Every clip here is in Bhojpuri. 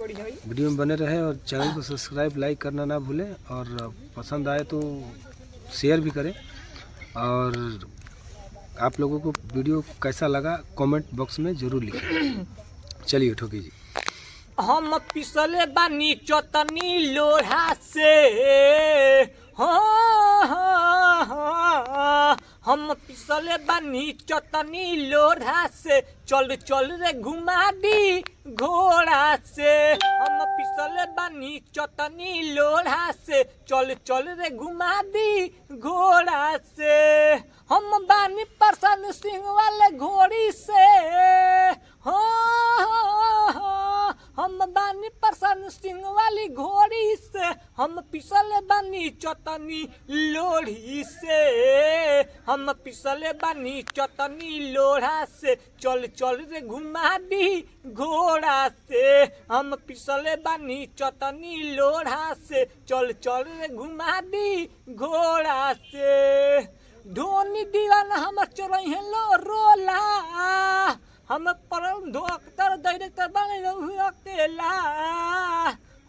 वीडियो में बने रहे और चैनल को सब्सक्राइब लाइक करना ना भूलें और पसंद आए तो शेयर भी करें। और आप लोगों को वीडियो कैसा लगा कमेंट बॉक्स में ज़रूर लिखें। चलिए ठोकी जी। हम पिसले बानी चटनी लोढ़ा से, हम पिसले बानी चटनी लोढ़ा से, चल चल रे घुमा दी घोड़ा से। हम पिसले बानी चटनी लोढ़ा से, चल चल रे घुमा दी घोड़ा से। हम बानी परसन सिंह वाले घोड़ी से, हम बानी परसन सिंह वाली घोड़ी से। हम पिसले बानी चटनी लोढ़ी से, हम पिसले बानी चटनी लोढ़ा से, चल चल रे घुमा दी घोड़ा से। हम पिसले बानी चटनी लोढ़ा से, चल चल रे घुमा दी घोड़ा से। धोनी दीवाना हम चरहे लो रोला, हम परम डॉक्टर डायरेक्टर बने अकेला।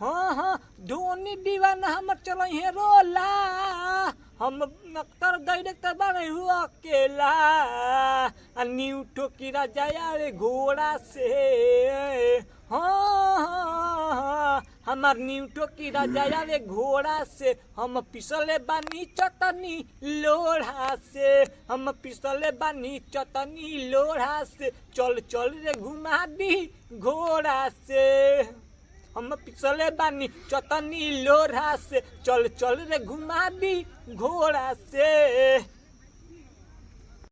हाँ धोनी दीवाना हम चरहे रोला, हम डॉक्टर डायरेक्टर बने अकेला। न्यू ठोकी राजा रे घोड़ा से, हाँ हमार न्यू ठोकी राजा रे घोड़ा से। हम पिसले बानी चटनी लोढ़ा से, हम पिसले बानी चटनी लोढ़ा से, चल चल रे घुमा दी घोड़ा से। हम पिसले बानी चटनी लोढ़ा से, चल चल रे घुमा दी घोड़ा से।